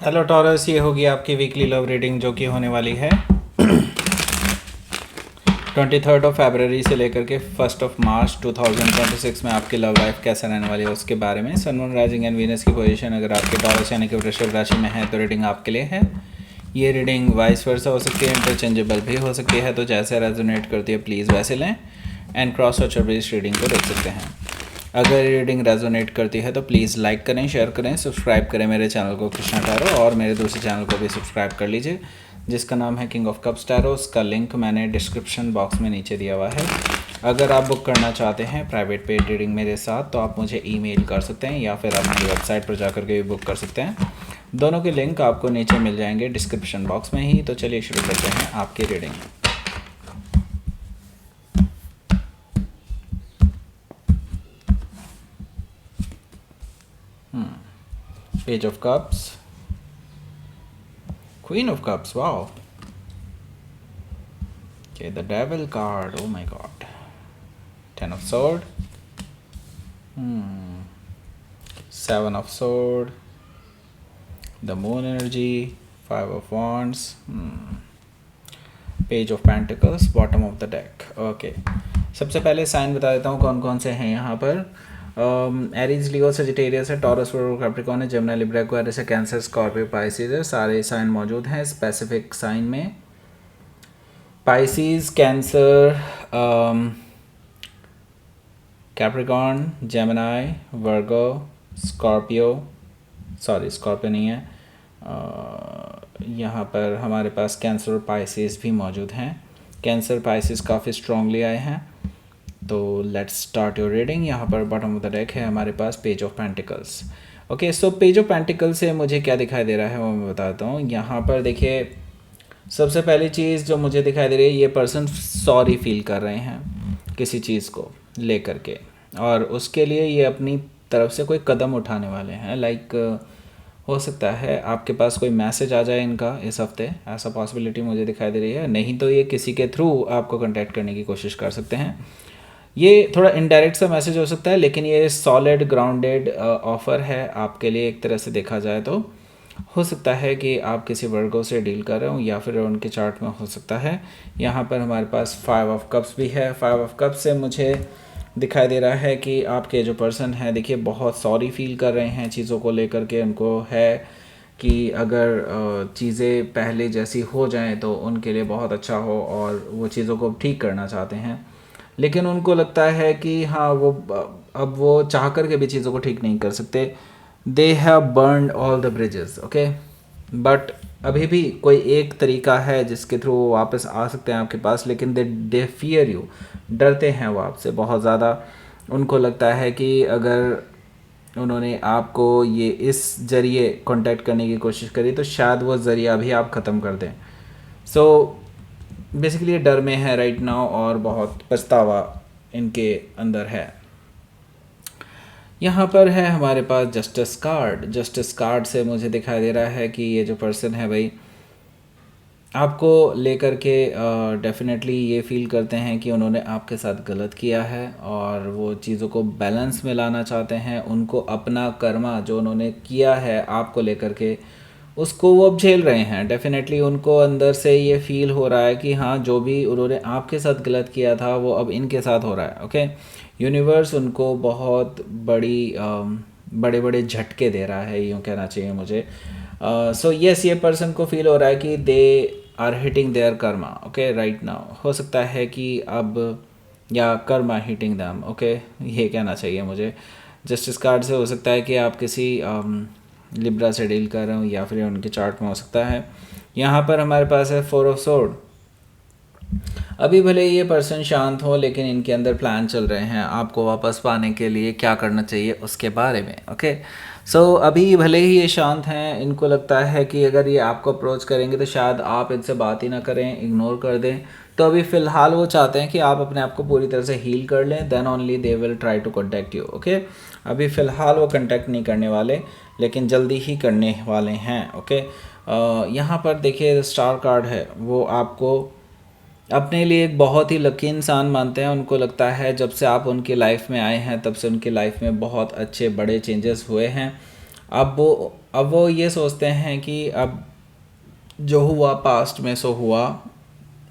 Hello taurus, ये होगी आपकी वीकली लव रीडिंग जो कि होने वाली है 23 फरवरी से लेकर के 1 मार्च 2026 में आपकी लव लाइफ कैसा रहने वाली है उसके बारे में। Sun moon rising and Venus की पोजीशन अगर आपके टॉरस यानी कि वृषभ राशि में है तो रीडिंग आपके लिए है। ये रीडिंग वाइस वर्सा हो सकती है, इंटरचेंजेबल भी हो सकती है, तो जैसे रेजोनेट करती है प्लीज़ वैसे लें and cross watch based reading को देख सकते हैं। अगर रीडिंग रेजोनेट करती है तो प्लीज़ लाइक करें, शेयर करें, सब्सक्राइब करें मेरे चैनल को कृष्णा टैरो, और मेरे दूसरे चैनल को भी सब्सक्राइब कर लीजिए जिसका नाम है किंग ऑफ कप्स टैरो। उसका लिंक मैंने डिस्क्रिप्शन बॉक्स में नीचे दिया हुआ है। अगर आप बुक करना चाहते हैं प्राइवेट पेड रीडिंग मेरे साथ तो आप मुझे ईमेल कर सकते हैं या फिर आप मेरी वेबसाइट पर जाकर के भी बुक कर सकते हैं। दोनों के लिंक आपको नीचे मिल जाएंगे डिस्क्रिप्शन बॉक्स में ही। तो चलिए शुरू करते हैं आपकी reading. Page of cups, Queen of Cups, wow. Okay, the Devil card, oh my god. Ten of Sword. 7 of Sword. The Moon energy. 5 of Wands. Page of Pentacles, bottom of the deck. Okay. सबसे पहले sign बता देता हूँ कौन कौन से हैं यहाँ पर। एरीज, लियो, सजिटेरियस है, टॉरस, कैप्रिकॉर्न है, जेमिनी, लिब्रा, एक्वेरियस है, कैंसर, स्कॉर्पियो, पाइसिस है। सारे साइन मौजूद हैं स्पेसिफिक साइन में। पाइसिस, कैंसर, कैप्रिकॉर्न, जेमिनी, वर्गो, स्कॉर्पियो, सॉरी स्कॉर्पियो नहीं है, यहाँ पर हमारे पास कैंसर और पाइसिस भी मौजूद हैं। कैंसर पाइसिस काफ़ी स्ट्रांगली आए हैं। तो लेट्स स्टार्ट योर रीडिंग। यहाँ पर बॉटम ऑफ द डेक है हमारे पास page of pentacles. Okay, so page of pentacles से मुझे क्या दिखाई दे रहा है वो मैं बताता हूँ। यहाँ पर देखिए, सबसे पहली चीज़ जो मुझे दिखाई दे रही है, ये पर्सन सॉरी फील कर रहे हैं किसी चीज़ को लेकर के, और उसके लिए ये अपनी तरफ से कोई कदम उठाने वाले हैं। लाइक हो सकता है आपके पास कोई मैसेज आ जाए इनका इस हफ्ते, ऐसा पॉसिबिलिटी मुझे दिखाई दे रही है। नहीं तो ये किसी के थ्रू आपको कांटेक्ट करने की कोशिश कर सकते हैं। ये थोड़ा इनडायरेक्ट सा मैसेज हो सकता है, लेकिन ये सॉलिड ग्राउंडेड ऑफ़र है आपके लिए एक तरह से देखा जाए तो। हो सकता है कि आप किसी वर्गों से डील कर रहे हो या फिर उनके चार्ट में हो सकता है। यहाँ पर हमारे पास 5 ऑफ कप्स भी है। 5 ऑफ कप्स से मुझे दिखाई दे रहा है कि आपके जो पर्सन हैं देखिए बहुत सॉरी फील कर रहे हैं चीज़ों को लेकर के। उनको है कि अगर चीज़ें पहले जैसी हो जाएं तो उनके लिए बहुत अच्छा हो और वो चीज़ों को ठीक करना चाहते हैं, लेकिन उनको लगता है कि हाँ वो अब वो चाह कर के भी चीज़ों को ठीक नहीं कर सकते। They have burned all the bridges, okay, but अभी भी कोई एक तरीका है जिसके थ्रू वो वापस आ सकते हैं आपके पास, लेकिन दे फियर यू, डरते हैं वो आपसे बहुत ज़्यादा। उनको लगता है कि अगर उन्होंने आपको ये इस ज़रिए कांटेक्ट करने की कोशिश करी तो शायद वो ज़रिया भी आप ख़त्म कर दें। सो बेसिकली डर में है राइट नाउ और बहुत पछतावा इनके अंदर है। यहाँ पर है हमारे पास जस्टिस कार्ड। जस्टिस कार्ड से मुझे दिखाई दे रहा है कि ये जो पर्सन है भाई आपको लेकर के डेफिनेटली ये फील करते हैं कि उन्होंने आपके साथ गलत किया है और वो चीज़ों को बैलेंस में लाना चाहते हैं। उनको अपना कर्मा जो उन्होंने किया है आपको लेकर के उसको वो अब झेल रहे हैं। डेफिनेटली उनको अंदर से ये फील हो रहा है कि हाँ जो भी उन्होंने आपके साथ गलत किया था वो अब इनके साथ हो रहा है। ओके, यूनिवर्स उनको बहुत बड़े बड़े झटके दे रहा है, यूँ कहना चाहिए मुझे। सो यस, ये पर्सन को फील हो रहा है कि they are hitting their karma, okay, right now. हो सकता है कि अब या कर्मा हिटिंग दैम, ओके, ये कहना चाहिए मुझे। जस्टिस कार्ड से हो सकता है कि आप किसी लिब्रा से डील कर रहे हो या फिर उनके चार्ट में हो सकता है। यहाँ पर हमारे पास है 4 ऑफ सोर्ड। अभी भले ये पर्सन शांत हो लेकिन इनके अंदर प्लान चल रहे हैं आपको वापस पाने के लिए क्या करना चाहिए उसके बारे में। ओके, सो अभी भले ही ये शांत हैं, इनको लगता है कि अगर ये आपको अप्रोच करेंगे तो शायद आप इनसे बात ही ना करें, इग्नोर कर दें। तो अभी फ़िलहाल वो चाहते हैं कि आप अपने आप को पूरी तरह से हील कर लें, then only they will try to contact you. Okay, अभी फ़िलहाल वो कॉन्टैक्ट नहीं करने वाले लेकिन जल्दी ही करने वाले हैं। ओके, यहाँ पर देखिए स्टार कार्ड है, वो आपको अपने लिए एक बहुत ही लकी इंसान मानते हैं। उनको लगता है जब से आप उनकी लाइफ में आए हैं तब से उनकी लाइफ में बहुत अच्छे बड़े चेंजेस हुए हैं। अब वो ये सोचते हैं कि अब जो हुआ पास्ट में सो हुआ,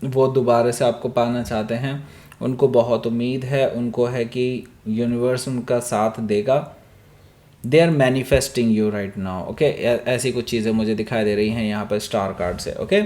वो दोबारा से आपको पाना चाहते हैं। उनको बहुत उम्मीद है, उनको है कि यूनिवर्स उनका साथ देगा। They are manifesting you right now. Okay, ऐसी कुछ चीज़ें मुझे दिखाई दे रही हैं यहाँ पर स्टार कार्ड से। ओके,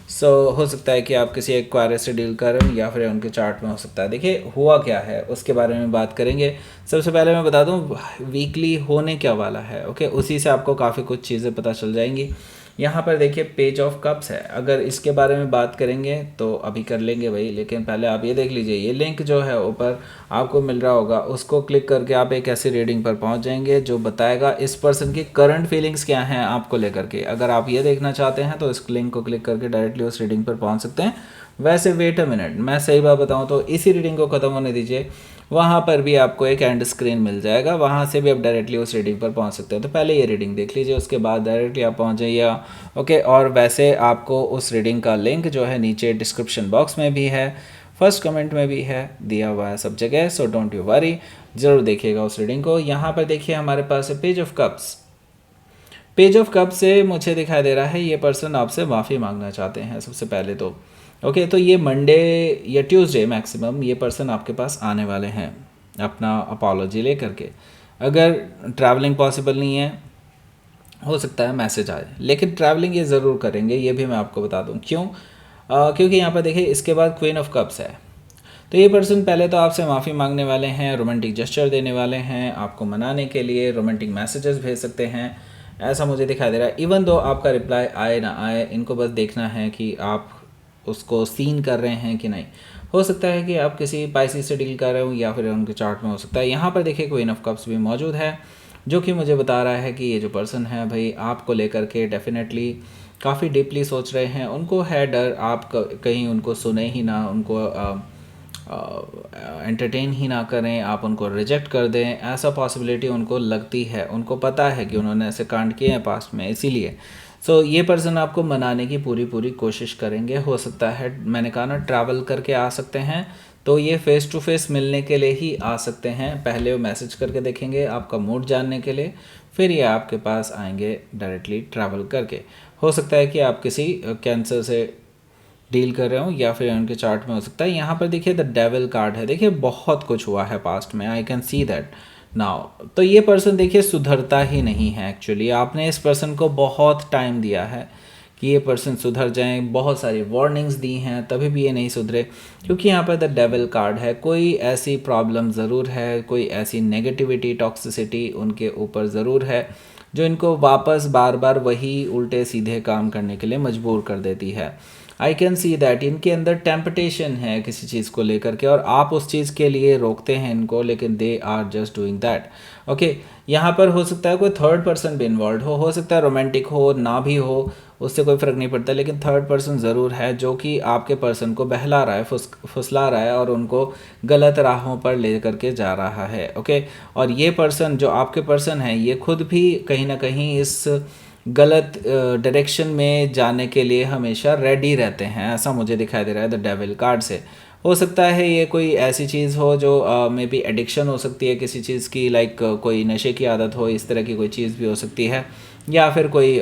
सो हो सकता है कि आप किसी एक्वायरर से डील कर रहे हो या फिर उनके चार्ट में हो सकता है। देखिए हुआ क्या है उसके बारे में बात करेंगे। सबसे पहले मैं बता दूं वीकली होने क्या वाला है। ओके, उसी से आपको काफ़ी कुछ चीज़ें पता चल जाएंगी। यहाँ पर देखिए पेज ऑफ कप्स है। अगर इसके बारे में बात करेंगे तो अभी कर लेंगे भाई, लेकिन पहले आप ये देख लीजिए, ये लिंक जो है ऊपर आपको मिल रहा होगा, उसको क्लिक करके आप एक ऐसी रीडिंग पर पहुंच जाएंगे जो बताएगा इस पर्सन की करंट फीलिंग्स क्या हैं आपको लेकर के। अगर आप ये देखना चाहते हैं तो इस लिंक को क्लिक करके डायरेक्टली उस रीडिंग पर पहुंच सकते हैं। वैसे वेट अ मिनट, मैं सही बात बताऊं तो इसी रीडिंग को ख़त्म होने दीजिए, वहाँ पर भी आपको एक एंड स्क्रीन मिल जाएगा, वहाँ से भी आप डायरेक्टली उस रीडिंग पर पहुँच सकते हैं। तो पहले ये रीडिंग देख लीजिए, उसके बाद डायरेक्टली आप पहुँच जाइए। ओके, और वैसे आपको उस रीडिंग का लिंक जो है नीचे डिस्क्रिप्शन बॉक्स में भी है, फर्स्ट कमेंट में भी है, दिया हुआ है सब जगह। सो डोंट यू वरी, ज़रूर देखिएगा उस रीडिंग को। यहाँ पर देखिए हमारे पास है page of cups. Page of cup से मुझे दिखाई दे रहा है ये पर्सन आपसे माफ़ी मांगना चाहते हैं सबसे पहले तो। ओके, तो ये मंडे या ट्यूसडे मैक्सिमम ये पर्सन आपके पास आने वाले हैं अपना अपॉलॉजी लेकर के। अगर ट्रैवलिंग पॉसिबल नहीं है, हो सकता है मैसेज आए, लेकिन ट्रैवलिंग ये ज़रूर करेंगे, ये भी मैं आपको बता दूं क्यों। क्योंकि यहाँ पर देखिए इसके बाद क्वीन ऑफ कप्स है। तो ये पर्सन पहले तो आपसे माफ़ी मांगने वाले हैं, रोमांटिक जेस्चर देने वाले हैं, आपको मनाने के लिए रोमांटिक मैसेजेस भेज सकते हैं, ऐसा मुझे दिखाई दे रहा है। इवन दो आपका रिप्लाई आए ना आए, इनको बस देखना है कि आप उसको सीन कर रहे हैं कि नहीं। हो सकता है कि आप किसी पाइसी से डील कर रहे हो या फिर उनके चार्ट में हो सकता है। यहाँ पर देखिए क्वीन ऑफ कप्स भी मौजूद है, जो कि मुझे बता रहा है कि ये जो पर्सन है भाई आपको लेकर के डेफिनेटली काफ़ी डीपली सोच रहे हैं। उनको है डर आप कहीं उनको सुने ही ना, उनको एंटरटेन ही ना करें, आप उनको रिजेक्ट कर दें, ऐसा पॉसिबिलिटी उनको लगती है। उनको पता है कि उन्होंने ऐसे कांड किए हैं पास्ट में, इसीलिए ये पर्सन आपको मनाने की पूरी कोशिश करेंगे। हो सकता है, मैंने कहा ना, ट्रैवल करके आ सकते हैं, तो ये फ़ेस टू फेस मिलने के लिए ही आ सकते हैं। पहले वो मैसेज करके देखेंगे आपका मूड जानने के लिए, फिर ये आपके पास आएंगे डायरेक्टली ट्रैवल करके। हो सकता है कि आप किसी कैंसर से डील कर रहे हो या फिर उनके चार्ट में हो सकता है। यहाँ पर देखिए द डेविल कार्ड है। देखिए बहुत कुछ हुआ है पास्ट में, I can see that now. तो ये पर्सन देखिए सुधरता ही नहीं है एक्चुअली। आपने इस पर्सन को बहुत टाइम दिया है कि ये पर्सन सुधर जाएं, बहुत सारी वार्निंग्स दी हैं, तभी भी ये नहीं सुधरे, क्योंकि यहाँ पर द डेविल कार्ड है। कोई ऐसी प्रॉब्लम ज़रूर है, कोई ऐसी नेगेटिविटी टॉक्सिसिटी उनके ऊपर ज़रूर है जो इनको वापस बार बार वही उल्टे सीधे काम करने के लिए मजबूर कर देती है। आई कैन सी दैट इनके अंदर टेम्पटेशन है किसी चीज़ को लेकर के, और आप उस चीज़ के लिए रोकते हैं इनको, लेकिन they are just doing that. Okay, यहाँ पर हो सकता है कोई थर्ड पर्सन भी इन्वॉल्व हो सकता है रोमांटिक हो ना भी हो, उससे कोई फ़र्क नहीं पड़ता, लेकिन थर्ड पर्सन ज़रूर है जो कि आपके पर्सन को बहला रहा है, फुसला रहा है और उनको गलत राहों पर ले करके जा रहा है। ओके, और ये पर्सन जो आपके पर्सन है, ये खुद भी कहीं ना कहीं इस गलत डायरेक्शन में जाने के लिए हमेशा रेडी रहते हैं, ऐसा मुझे दिखाई दे रहा है द डेविल कार्ड से। हो सकता है ये कोई ऐसी चीज़ हो जो मे बी एडिक्शन हो सकती है किसी चीज़ की, लाइक कोई नशे की आदत हो, इस तरह की कोई चीज़ भी हो सकती है, या फिर कोई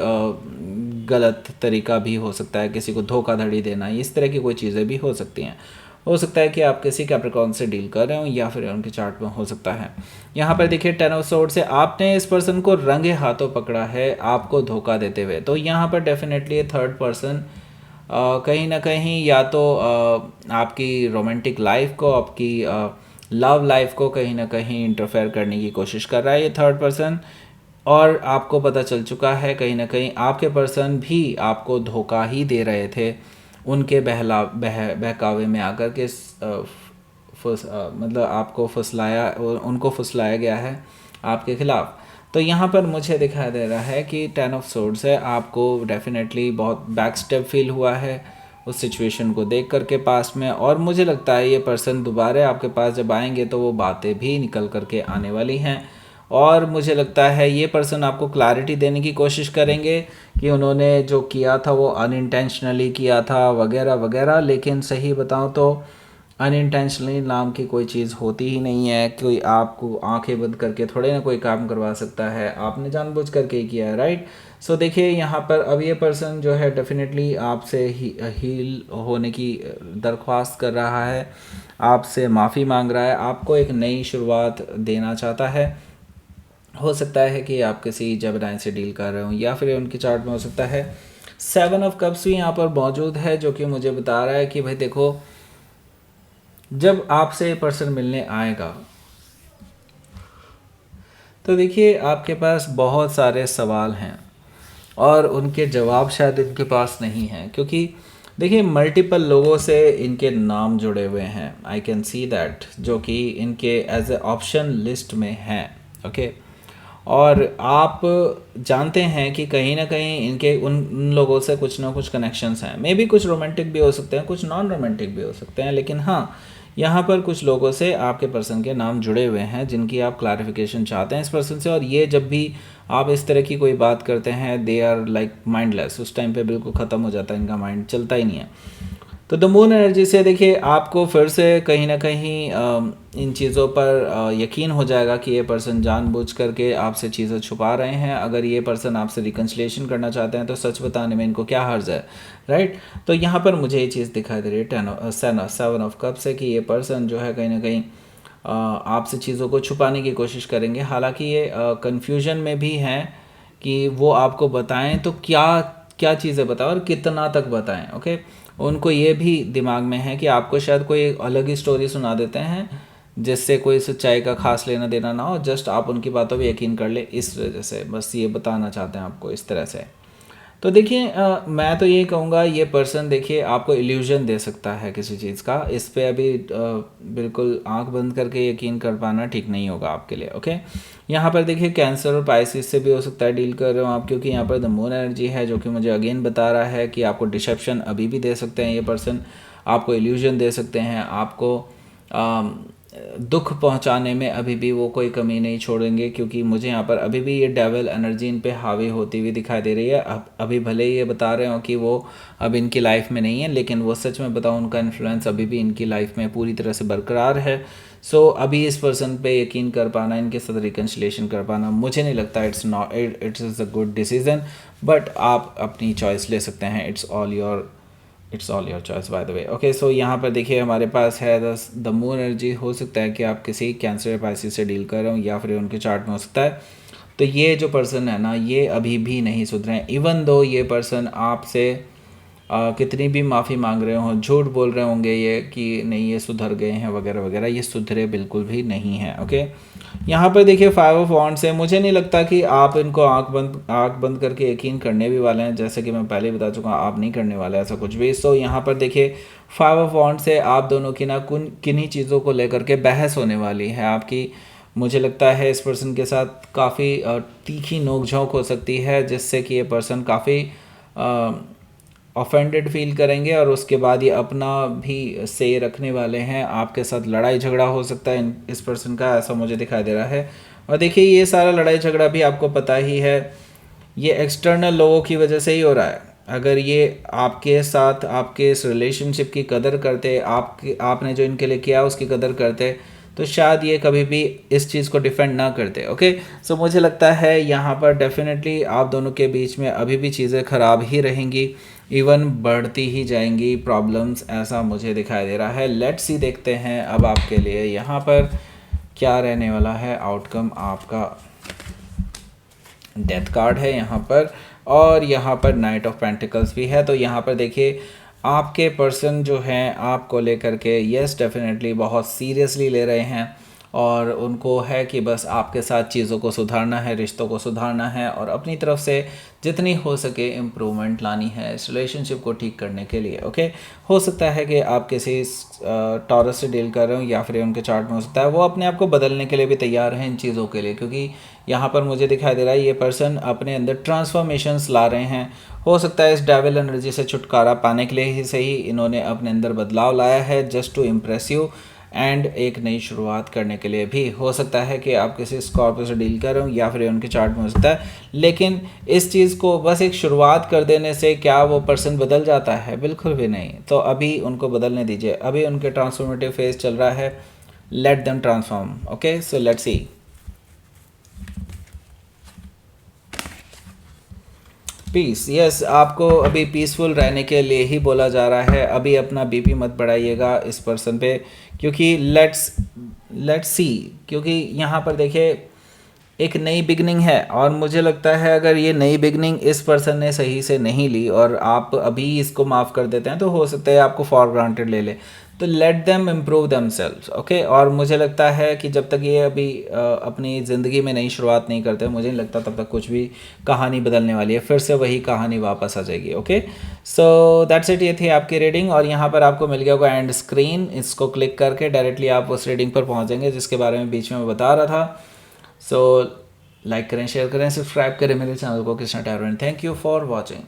गलत तरीका भी हो सकता है, किसी को धोखाधड़ी देना, इस तरह की कोई चीज़ें भी हो सकती हैं। हो सकता है कि आप किसी कैप्रिकॉर्न से डील कर रहे हो या फिर उनके चार्ट में हो सकता है। यहाँ पर देखिए 10 ऑफ सोर्ड से आपने इस पर्सन को रंगे हाथों पकड़ा है आपको धोखा देते हुए। तो यहाँ पर डेफिनेटली थर्ड पर्सन कहीं ना कहीं या तो आपकी रोमांटिक लाइफ को, आपकी लव लाइफ को कहीं ना कहीं इंटरफेयर करने की कोशिश कर रहा है ये थर्ड पर्सन, और आपको पता चल चुका है कहीं ना कहीं आपके पर्सन भी आपको धोखा ही दे रहे थे, उनके बहकावे में आकर के मतलब आपको फुसलाया, उनको फुसलाया गया है आपके खिलाफ। तो यहाँ पर मुझे दिखाई दे रहा है कि 10 ऑफ सोर्ड्स है, आपको डेफिनेटली बहुत बैक स्टेप फील हुआ है उस सिचुएशन को देख करके पास्ट में, और मुझे लगता है ये पर्सन दोबारा आपके पास जब आएंगे तो वो बातें भी निकल करके आने वाली हैं, और मुझे लगता है ये पर्सन आपको क्लैरिटी देने की कोशिश करेंगे कि उन्होंने जो किया था वो अनइंटेंशनली किया था वगैरह वगैरह। लेकिन सही बताऊं तो अनइंटेंशनली नाम की कोई चीज़ होती ही नहीं है। कोई आपको आंखें बंद करके थोड़े ना कोई काम करवा सकता है, आपने जानबूझ करके ही किया है, राइट। सो देखिए यहाँ पर अब ये पर्सन जो है डेफिनेटली आपसे हील होने की दरख्वास्त कर रहा है, आपसे माफ़ी मांग रहा है, आपको एक नई शुरुआत देना चाहता है। हो सकता है कि आप किसी जेमिनी से डील कर रहे हो, या फिर उनके चार्ट में हो सकता है 7 ऑफ कप्स भी यहाँ पर मौजूद है, जो कि मुझे बता रहा है कि भाई देखो, जब आपसे ये पर्सन मिलने आएगा तो देखिए आपके पास बहुत सारे सवाल हैं और उनके जवाब शायद इनके पास नहीं हैं, क्योंकि देखिए मल्टीपल लोगों से इनके नाम जुड़े हुए हैं, आई कैन सी दैट, जो कि इनके एज ए ऑप्शन लिस्ट में हैं, ओके। और आप जानते हैं कि कहीं ना कहीं इनके उन लोगों से कुछ ना कुछ कनेक्शंस हैं, मे बी कुछ रोमांटिक भी हो सकते हैं, कुछ नॉन रोमांटिक भी हो सकते हैं, लेकिन हाँ, यहाँ पर कुछ लोगों से आपके पर्सन के नाम जुड़े हुए हैं जिनकी आप क्लैरिफिकेशन चाहते हैं इस पर्सन से। और ये जब भी आप इस तरह की कोई बात करते हैं, दे आर लाइक माइंडलेस, उस टाइम पे बिल्कुल ख़त्म हो जाता है, इनका माइंड चलता ही नहीं है। तो द मून एनर्जी से देखिए आपको फिर से कहीं ना कहीं इन चीज़ों पर यकीन हो जाएगा कि ये पर्सन जानबूझ करके आपसे चीज़ें छुपा रहे हैं। अगर ये पर्सन आपसे रिकन्सिलिएशन करना चाहते हैं तो सच बताने में इनको क्या हर्ज है, राइट। तो यहाँ पर मुझे ये चीज़ दिखाई दे रही है 7 ऑफ कप से कि ये पर्सन जो है कहीं ना कहीं आपसे चीज़ों को छुपाने की कोशिश करेंगे। हालांकि ये कन्फ्यूजन में भी हैं कि वो आपको बताएं तो क्या क्या चीज़ें बताएं और कितना तक बताएं, ओके। उनको ये भी दिमाग में है कि आपको शायद कोई अलग ही स्टोरी सुना देते हैं जिससे कोई सच्चाई का खास लेना देना ना हो, जस्ट आप उनकी बातों पे यकीन कर ले, इस वजह से बस ये बताना चाहते हैं आपको इस तरह से। तो देखिए मैं तो ये कहूँगा ये पर्सन देखिए आपको इल्यूजन दे सकता है किसी चीज़ का, इस पे अभी बिल्कुल आंख बंद करके यकीन कर पाना ठीक नहीं होगा आपके लिए, ओके। यहाँ पर देखिए कैंसर और पाइसिस से भी हो सकता है डील कर रहे हो आप, क्योंकि यहाँ पर द मून एनर्जी है जो कि मुझे अगेन बता रहा है कि आपको डिसेप्शन अभी भी दे सकते हैं ये पर्सन, आपको इल्यूजन दे सकते हैं, आपको दुख पहुंचाने में अभी भी वो कोई कमी नहीं छोड़ेंगे, क्योंकि मुझे यहाँ पर अभी भी ये डेविल एनर्जी इन पे हावी होती हुई दिखाई दे रही है। अब अभी भले ही ये बता रहे हो कि वो अब इनकी लाइफ में नहीं है, लेकिन वो सच में बताऊँ उनका इन्फ्लुएंस अभी भी इनकी लाइफ में पूरी तरह से बरकरार है। सो अभी इस पर्सन पे यकीन कर पाना, इनके साथ रिकन्सिलिएशन कर पाना, मुझे नहीं लगता it's is a good decision, but आप अपनी चॉइस ले सकते हैं। It's all your choice by the way, okay. So यहाँ पर देखिए हमारे पास है द मून एनर्जी। हो सकता है कि आप किसी कैंसर पाइसिस से डील कर रहे हो, या फिर उनके चार्ट में हो सकता है। तो ये जो पर्सन है ना, ये अभी भी नहीं सुधरे हैं, इवन दो ये पर्सन आपसे कितनी भी माफ़ी मांग रहे हों, झूठ बोल रहे होंगे ये कि नहीं ये सुधर गए हैं वगैरह वगैरह, ये सुधरे बिल्कुल भी नहीं हैं, ओके। यहाँ पर देखिए 5 ऑफ वॉन्ड्स है, मुझे नहीं लगता कि आप इनको आंख बंद करके यकीन करने भी वाले हैं, जैसे कि मैं पहले ही बता चुका हूँ आप नहीं करने वाले ऐसा कुछ भी। सो यहाँ पर देखिए 5 ऑफ वॉन्ड्स से आप दोनों की ना किन्हीं चीज़ों को लेकर के बहस होने वाली है आपकी। मुझे लगता है इस पर्सन के साथ काफ़ी तीखी नोक-झोंक हो सकती है, जिससे कि ये पर्सन काफ़ी ऑफेंडेड फील करेंगे, और उसके बाद ये अपना भी से रखने वाले हैं। आपके साथ लड़ाई झगड़ा हो सकता है इस पर्सन का, ऐसा मुझे दिखाई दे रहा है। और देखिए ये सारा लड़ाई झगड़ा भी आपको पता ही है, ये एक्सटर्नल लोगों की वजह से ही हो रहा है। अगर ये आपके साथ आपके इस रिलेशनशिप की कदर करते, आपने जो इनके लिए किया उसकी कदर करते, तो शायद ये कभी भी इस चीज़ को डिफेंड ना करते, ओके। सो मुझे लगता है यहाँ पर डेफिनेटली आप दोनों के बीच में अभी भी चीज़ें ख़राब ही रहेंगी, इवन बढ़ती ही जाएंगी प्रॉब्लम्स, ऐसा मुझे दिखाई दे रहा है। लेट्स सी देखते हैं अब आपके लिए यहाँ पर क्या रहने वाला है आउटकम आपका। डेथ कार्ड है यहाँ पर, और यहाँ पर नाइट ऑफ पेंटिकल्स भी है। तो यहाँ पर देखिए आपके पर्सन जो हैं आपको लेकर के यस डेफिनेटली बहुत सीरियसली ले रहे हैं, और उनको है कि बस आपके साथ चीज़ों को सुधारना है, रिश्तों को सुधारना है, और अपनी तरफ से जितनी हो सके इम्प्रूवमेंट लानी है इस रिलेशनशिप को ठीक करने के लिए, ओके। हो सकता है कि आप किसी टॉरस से डील कर रहे हो, या फिर उनके चार्ट में हो सकता है वो अपने आप को बदलने के लिए भी तैयार हैं इन चीज़ों के लिए, क्योंकि यहाँ पर मुझे दिखाई दे रहा है ये पर्सन अपने अंदर ट्रांसफॉर्मेशंस ला रहे हैं। हो सकता है इस डेविल एनर्जी से छुटकारा पाने के लिए ही सही इन्होंने अपने अंदर बदलाव लाया है, just to impress you, and एक नई शुरुआत करने के लिए भी। हो सकता है कि आप किसी स्कॉर्पियो से डील कर रहे हो या फिर उनके चार्ट में हो सकता है, लेकिन इस चीज़ को बस एक शुरुआत कर देने से क्या वो पर्सन बदल जाता है? बिल्कुल भी नहीं। तो अभी उनको बदलने दीजिए, अभी उनके ट्रांसफॉर्मेटिव फेज चल रहा है, let them transform. Okay, so let's see. Peace, yes, आपको अभी पीसफुल रहने के लिए ही बोला जा रहा है। अभी अपना बीपी मत बढ़ाइएगा इस पर्सन पे, क्योंकि लेट्स सी, क्योंकि यहाँ पर देखिए एक नई बिगनिंग है, और मुझे लगता है अगर ये नई बिगनिंग इस पर्सन ने सही से नहीं ली और आप अभी इसको माफ़ कर देते हैं, तो हो सकता है आपको फॉर ग्रांटेड ले ले। तो let them improve themselves. Okay, और मुझे लगता है कि जब तक ये अभी अपनी ज़िंदगी में नई शुरुआत नहीं करते, मुझे नहीं लगता तब तक कुछ भी कहानी बदलने वाली है, फिर से वही कहानी वापस आ जाएगी। ओके, सो दैट्स इट, ये थी आपकी रीडिंग। और यहाँ पर आपको मिल गया होगा एंड स्क्रीन, इसको क्लिक करके डायरेक्टली आप उस रीडिंग पर पहुँच जाएंगे जिसके बारे में बीच में मैं बता रहा था। सो लाइक करें, शेयर करें, सब्सक्राइब करें मेरे चैनल को Krishna tarot. Thank you for watching.